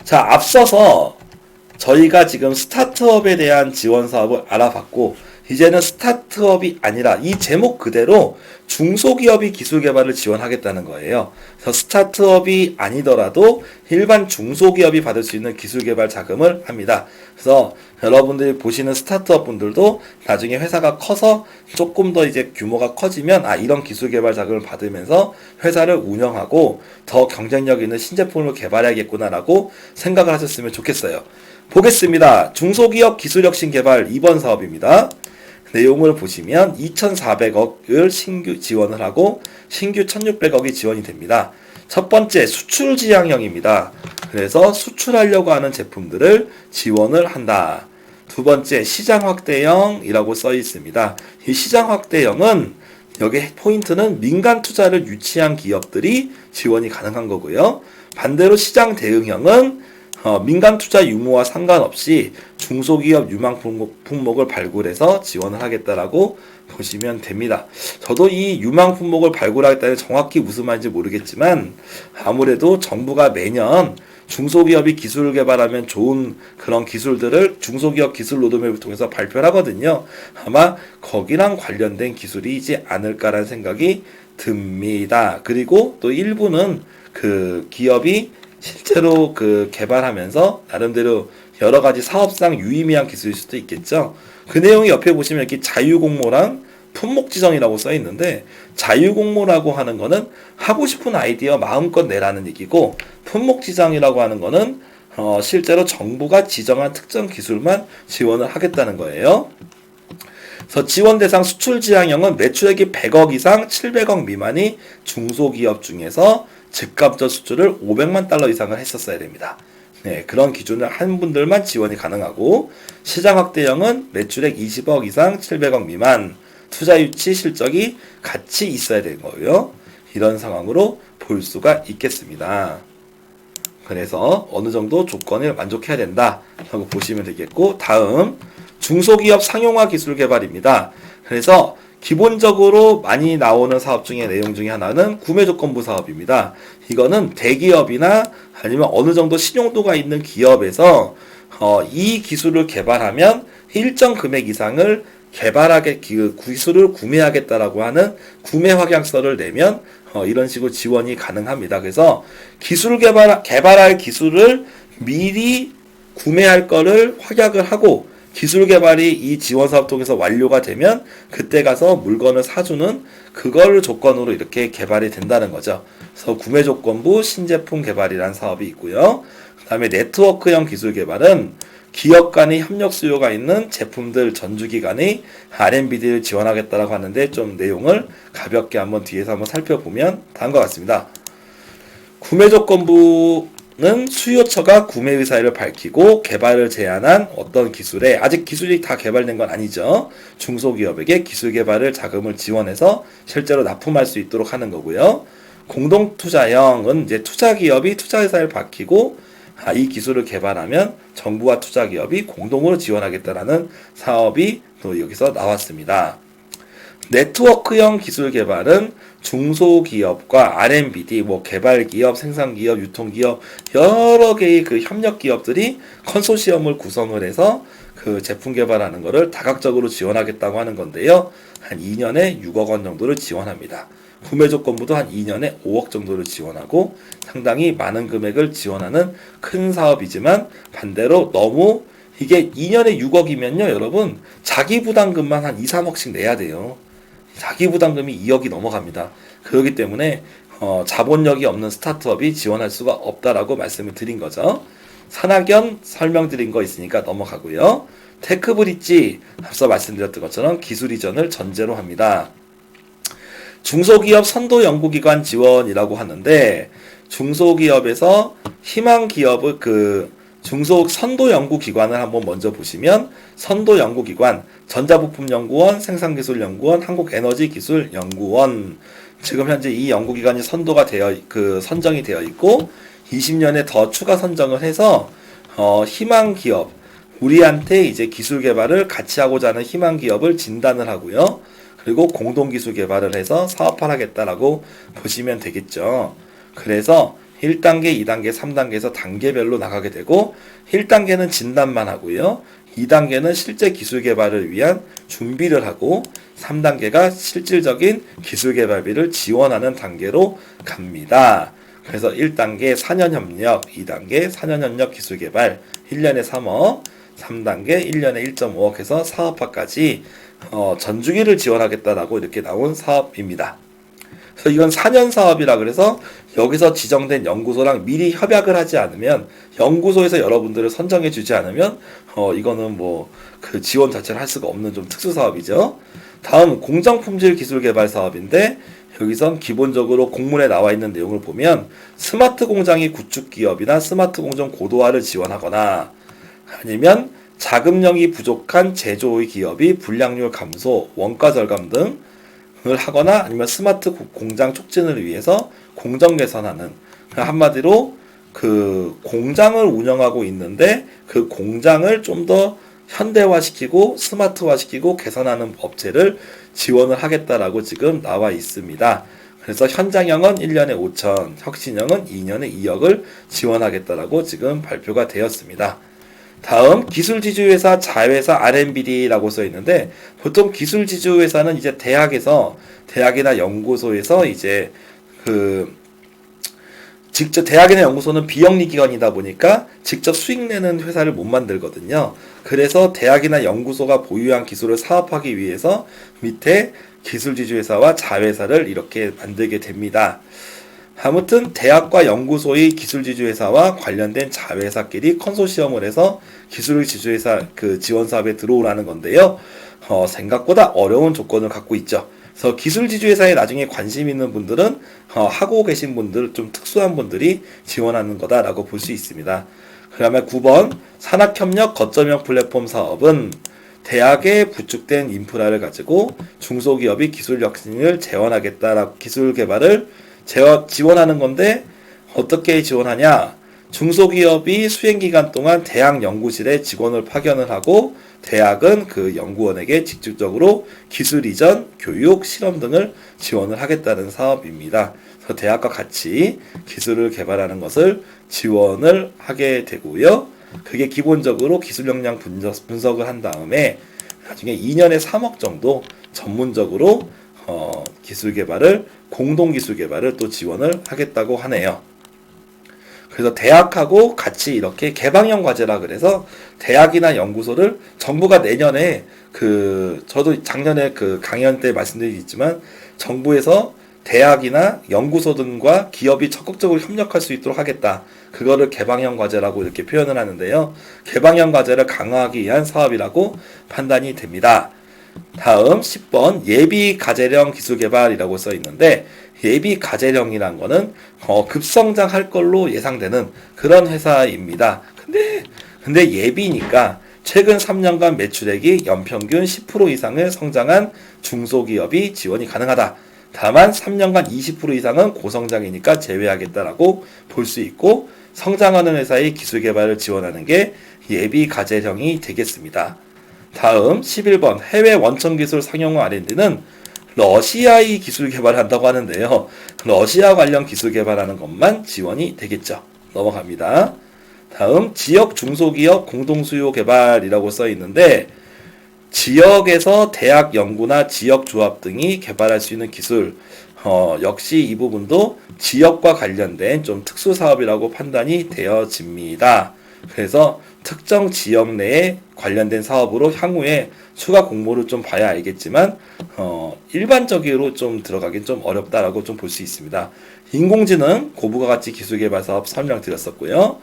자, 앞서서 저희가 지금 스타트업에 대한 지원 사업을 알아봤고, 이제는 스타트업이 아니라 이 제목 그대로 중소기업이 기술 개발을 지원하겠다는 거예요. 그래서 스타트업이 아니더라도 일반 중소기업이 받을 수 있는 기술 개발 자금을 합니다. 그래서 여러분들이 보시는 스타트업 분들도 나중에 회사가 커서 조금 더 이제 규모가 커지면 이런 기술 개발 자금을 받으면서 회사를 운영하고 더 경쟁력 있는 신제품을 개발해야겠구나라고 생각을 하셨으면 좋겠어요. 보겠습니다. 중소기업 기술혁신 개발 2번 사업입니다. 내용을 보시면 2,400억을 신규 지원을 하고 신규 1,600억이 지원이 됩니다. 첫 번째 수출 지향형입니다. 그래서 수출하려고 하는 제품들을 지원을 한다. 두 번째 시장 확대형이라고 써 있습니다. 이 시장 확대형은 여기 포인트는 민간 투자를 유치한 기업들이 지원이 가능한 거고요. 반대로 시장 대응형은 민간 투자 유무와 상관없이 중소기업 유망 품목을 발굴해서 지원을 하겠다라고 보시면 됩니다. 저도 이 유망 품목을 발굴하겠다는 정확히 무슨 말인지 모르겠지만 아무래도 정부가 매년 중소기업이 기술을 개발하면 좋은 그런 기술들을 중소기업 기술 로드맵을 통해서 발표를 하거든요. 아마 거기랑 관련된 기술이지 않을까라는 생각이 듭니다. 그리고 또 일부는 그 기업이 실제로 그 개발하면서 나름대로 여러 가지 사업상 유의미한 기술일 수도 있겠죠. 그 내용이 옆에 보시면 이렇게 자유공모랑 품목지정이라고 써 있는데, 자유공모라고 하는 거는 하고 싶은 아이디어 마음껏 내라는 얘기고, 품목지정이라고 하는 거는 실제로 정부가 지정한 특정 기술만 지원을 하겠다는 거예요. 그래서 지원 대상 수출 지향형은 매출액이 100억 이상 700억 미만이 중소기업 중에서 즉각적 수출을 500만 달러 이상을 했었어야 됩니다. 네, 그런 기준을 한 분들만 지원이 가능하고, 시장 확대형은 매출액 20억 이상 700억 미만, 투자 유치 실적이 같이 있어야 되는 거고요. 이런 상황으로 볼 수가 있겠습니다. 그래서 어느 정도 조건을 만족해야 된다 라고 보시면 되겠고, 다음 중소기업 상용화 기술 개발입니다. 그래서 기본적으로 많이 나오는 사업 중에 내용 중에 하나는 구매조건부 사업입니다. 이거는 대기업이나 아니면 어느 정도 신용도가 있는 기업에서 이 기술을 개발하면 일정 금액 이상을 기술을 구매하겠다라고 하는 구매 확약서를 내면 이런 식으로 지원이 가능합니다. 그래서 개발할 기술을 미리 구매할 거를 확약을 하고, 기술 개발이 이 지원 사업 통해서 완료가 되면 그때 가서 물건을 사주는 그걸 조건으로 이렇게 개발이 된다는 거죠. 그래서 구매 조건부 신제품 개발이라는 사업이 있고요. 그 다음에 네트워크형 기술 개발은 기업 간의 협력 수요가 있는 제품들 전주기 간의 R&D를 지원하겠다라고 하는데, 좀 내용을 가볍게 한번 뒤에서 한번 살펴보면 다음과 같습니다. 구매 조건부는 수요처가 구매 의사를 밝히고 개발을 제안한 어떤 기술에, 아직 기술이 다 개발된 건 아니죠. 중소기업에게 기술 개발을 자금을 지원해서 실제로 납품할 수 있도록 하는 거고요. 공동투자형은 이제 투자기업이 투자 의사를 밝히고 이 기술을 개발하면 정부와 투자기업이 공동으로 지원하겠다라는 사업이 또 여기서 나왔습니다. 네트워크형 기술 개발은 중소기업과 R&D, 개발기업, 생산기업, 유통기업 여러 개의 그 협력기업들이 컨소시엄을 구성을 해서 그 제품 개발하는 것을 다각적으로 지원하겠다고 하는 건데요. 한 2년에 6억 원 정도를 지원합니다. 구매 조건부도 한 2년에 5억 정도를 지원하고 상당히 많은 금액을 지원하는 큰 사업이지만, 반대로 너무 이게 2년에 6억이면요, 여러분 자기 부담금만 한 2, 3억씩 내야 돼요. 자기 부담금이 2억이 넘어갑니다. 그렇기 때문에 자본력이 없는 스타트업이 지원할 수가 없다라고 말씀을 드린 거죠. 산학연 설명드린 거 있으니까 넘어가고요. 테크브릿지 앞서 말씀드렸던 것처럼 기술 이전을 전제로 합니다. 중소기업 선도연구기관 지원이라고 하는데, 중소기업에서 희망기업의 선도연구기관을 한번 먼저 보시면, 선도연구기관, 전자부품연구원, 생산기술연구원, 한국에너지기술연구원, 지금 현재 이 연구기관이 선정이 되어 있고, 20년에 더 추가 선정을 해서 희망기업, 우리한테 이제 기술 개발을 같이 하고자 하는 희망기업을 진단을 하고요. 그리고 공동기술 개발을 해서 사업화하겠다라고 보시면 되겠죠. 그래서 1단계, 2단계, 3단계에서 단계별로 나가게 되고 1단계는 진단만 하고요. 2단계는 실제 기술 개발을 위한 준비를 하고 3단계가 실질적인 기술 개발비를 지원하는 단계로 갑니다. 그래서 1단계 4년 협력, 2단계 4년 협력 기술 개발 1년에 3억, 3단계 1년에 1.5억 해서 사업화까지 전주기를 지원하겠다라고 이렇게 나온 사업입니다. 그래서 이건 4년 사업이라 그래서 여기서 지정된 연구소랑 미리 협약을 하지 않으면 연구소에서 여러분들을 선정해 주지 않으면 이거는 뭐 그 지원 자체를 할 수가 없는 좀 특수 사업이죠. 다음 공정품질 기술 개발 사업인데 여기선 기본적으로 공문에 나와 있는 내용을 보면 스마트 공장이 구축 기업이나 스마트 공정 고도화를 지원하거나 아니면 자금력이 부족한 제조의 기업이 불량률 감소, 원가 절감 등을 하거나 아니면 스마트 공장 촉진을 위해서 공정 개선하는 한마디로 그 공장을 운영하고 있는데 그 공장을 좀 더 현대화시키고 스마트화시키고 개선하는 업체를 지원을 하겠다라고 지금 나와 있습니다. 그래서 현장형은 1년에 5천, 혁신형은 2년에 2억을 지원하겠다라고 지금 발표가 되었습니다. 다음 기술지주회사 자회사 R&B라고 써 있는데 보통 기술지주회사는 이제 대학이나 연구소에서 이제 직접 대학이나 연구소는 비영리 기관이다 보니까 직접 수익 내는 회사를 못 만들거든요. 그래서 대학이나 연구소가 보유한 기술을 사업하기 위해서 밑에 기술지주회사와 자회사를 이렇게 만들게 됩니다. 아무튼 대학과 연구소의 기술지주회사와 관련된 자회사끼리 컨소시엄을 해서 기술지주회사 그 지원 사업에 들어오라는 건데요. 생각보다 어려운 조건을 갖고 있죠. 그래서 기술지주회사에 나중에 관심 있는 분들은 하고 계신 분들, 좀 특수한 분들이 지원하는 거다라고 볼 수 있습니다. 그 다음에 9번 산학협력 거점형 플랫폼 사업은 대학에 구축된 인프라를 가지고 중소기업이 기술 혁신을 재원하겠다라고 기술 개발을 지원하는 건데 어떻게 지원하냐? 중소기업이 수행기간 동안 대학 연구실에 직원을 파견을 하고 대학은 그 연구원에게 직접적으로 기술 이전, 교육, 실험 등을 지원을 하겠다는 사업입니다. 그래서 대학과 같이 기술을 개발하는 것을 지원을 하게 되고요. 그게 기본적으로 기술 역량 분석을 한 다음에 나중에 2년에 3억 정도 전문적으로 기술 개발을 공동 기술 개발을 또 지원을 하겠다고 하네요. 그래서 대학하고 같이 이렇게 개방형 과제라 그래서 대학이나 연구소를 정부가 내년에 저도 작년에 그 강연 때 말씀드리겠지만 정부에서 대학이나 연구소 등과 기업이 적극적으로 협력할 수 있도록 하겠다. 그거를 개방형 과제라고 이렇게 표현을 하는데요. 개방형 과제를 강화하기 위한 사업이라고 판단이 됩니다. 다음 10번 예비 가재령 기술 개발이라고 써 있는데 예비 가재령이란 거는 급성장할 걸로 예상되는 그런 회사입니다. 근데 예비니까 최근 3년간 매출액이 연평균 10% 이상을 성장한 중소기업이 지원이 가능하다. 다만 3년간 20% 이상은 고성장이니까 제외하겠다라고 볼 수 있고 성장하는 회사의 기술 개발을 지원하는 게 예비 가재령이 되겠습니다. 다음 11번 해외 원천 기술 상용화 R&D는 러시아의 기술 개발을 한다고 하는데요. 러시아 관련 기술 개발하는 것만 지원이 되겠죠. 넘어갑니다. 다음 지역 중소기업 공동수요 개발이라고 써 있는데 지역에서 대학 연구나 지역 조합 등이 개발할 수 있는 기술 역시 이 부분도 지역과 관련된 좀 특수 사업이라고 판단이 되어집니다. 그래서 특정 지역 내에 관련된 사업으로 향후에 추가 공모를 좀 봐야 알겠지만 일반적으로 좀 들어가긴 좀 어렵다라고 좀 볼 수 있습니다. 인공지능 고부가 가치 기술 개발 사업 설명드렸었고요.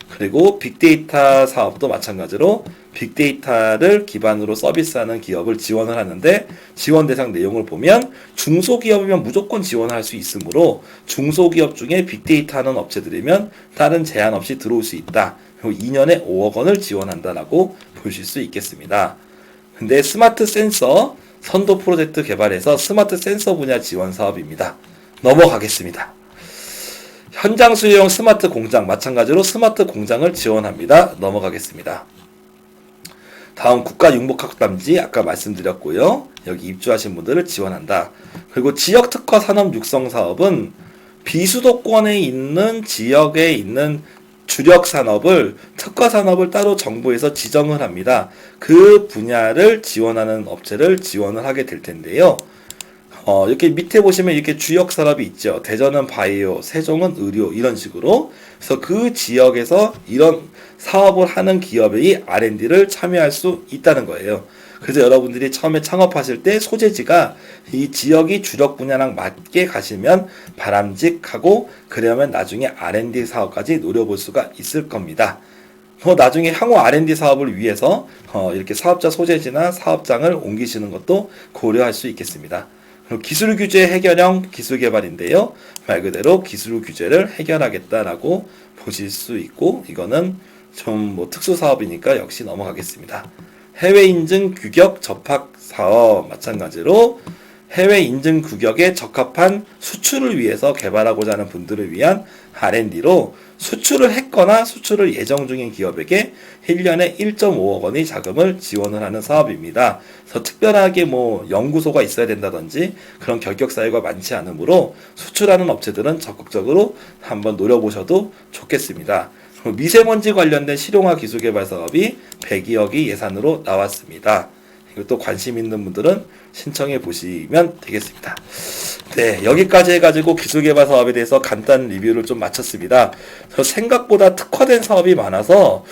그리고 빅데이터 사업도 마찬가지로 빅데이터를 기반으로 서비스하는 기업을 지원을 하는데 지원 대상 내용을 보면 중소기업이면 무조건 지원할 수 있으므로 중소기업 중에 빅데이터 하는 업체들이면 다른 제한 없이 들어올 수 있다. 그리고 2년에 5억 원을 지원한다라고 보실 수 있겠습니다. 근데 스마트 센서 선도 프로젝트 개발해서 스마트 센서 분야 지원 사업입니다. 넘어가겠습니다. 현장 수요형 스마트 공장 마찬가지로 스마트 공장을 지원합니다. 넘어가겠습니다. 다음 국가 융복학담지 아까 말씀드렸고요. 여기 입주하신 분들을 지원한다. 그리고 지역 특화 산업 육성 사업은 비수도권에 있는 지역에 있는 주력 산업을 특화 산업을 따로 정부에서 지정을 합니다. 그 분야를 지원하는 업체를 지원을 하게 될 텐데요. 이렇게 밑에 보시면 이렇게 주역 산업이 있죠. 대전은 바이오, 세종은 의료 이런 식으로. 그래서 그 지역에서 이런 사업을 하는 기업이 R&D를 참여할 수 있다는 거예요. 그래서 여러분들이 처음에 창업하실 때 소재지가 이 지역이 주력 분야랑 맞게 가시면 바람직하고 그러면 나중에 R&D 사업까지 노려볼 수가 있을 겁니다. 나중에 향후 R&D 사업을 위해서 이렇게 사업자 소재지나 사업장을 옮기시는 것도 고려할 수 있겠습니다. 기술 규제 해결형 기술 개발인데요. 말 그대로 기술 규제를 해결하겠다라고 보실 수 있고 이거는 좀 뭐 특수 사업이니까 역시 넘어가겠습니다. 해외 인증 규격 접합 사업 마찬가지로 해외 인증 규격에 적합한 수출을 위해서 개발하고자 하는 분들을 위한 R&D로 수출을 했거나 수출을 예정 중인 기업에게 1년에 1.5억 원의 자금을 지원을 하는 사업입니다. 그래서 특별하게 뭐 연구소가 있어야 된다든지 그런 결격 사유가 많지 않으므로 수출하는 업체들은 적극적으로 한번 노려보셔도 좋겠습니다. 미세먼지 관련된 실용화 기술 개발 사업이 102억이 예산으로 나왔습니다. 이것도 관심 있는 분들은 신청해 보시면 되겠습니다. 네, 여기까지 해가지고 기술개발 사업에 대해서 간단 리뷰를 좀 마쳤습니다. 생각보다 특화된 사업이 많아서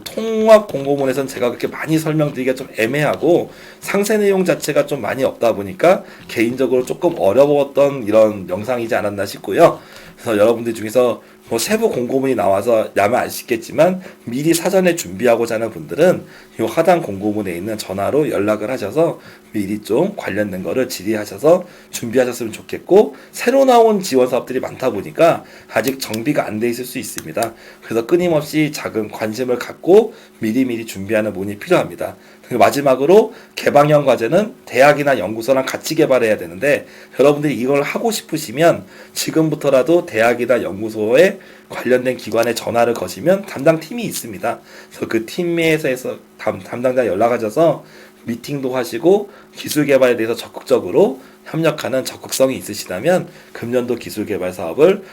통합 공고문에서는 제가 그렇게 많이 설명드리기가 좀 애매하고 상세 내용 자체가 좀 많이 없다 보니까 개인적으로 조금 어려웠던 이런 영상이지 않았나 싶고요. 그래서 여러분들 중에서 뭐 세부 공고문이 나와서 야면 아시겠지만 미리 사전에 준비하고자 하는 분들은 이 하단 공고문에 있는 전화로 연락을 하셔서 미리 좀 관련된 거를 질의하셔서 준비하셨으면 좋겠고 새로 나온 지원 사업들이 많다 보니까 아직 정비가 안 돼 있을 수 있습니다. 그래서 끊임없이 작은 관심을 갖고 미리미리 준비하는 부분이 필요합니다. 그리고 마지막으로 개방형 과제는 대학이나 연구소랑 같이 개발해야 되는데 여러분들이 이걸 하고 싶으시면 지금부터라도 대학이나 연구소에 관련된 기관에 전화를 거시면 담당 팀이 있습니다. 그래서 그 팀에서 담당자 연락하셔서 미팅도 하시고 기술 개발에 대해서 적극적으로 협력하는 적극성이 있으시다면 금년도 기술 개발 사업을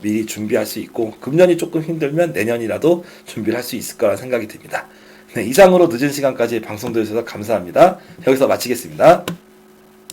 미리 준비할 수 있고 금년이 조금 힘들면 내년이라도 준비를 할 수 있을 거라 생각이 듭니다. 네, 이상으로 늦은 시간까지 방송 들으셔서 감사합니다. 여기서 마치겠습니다.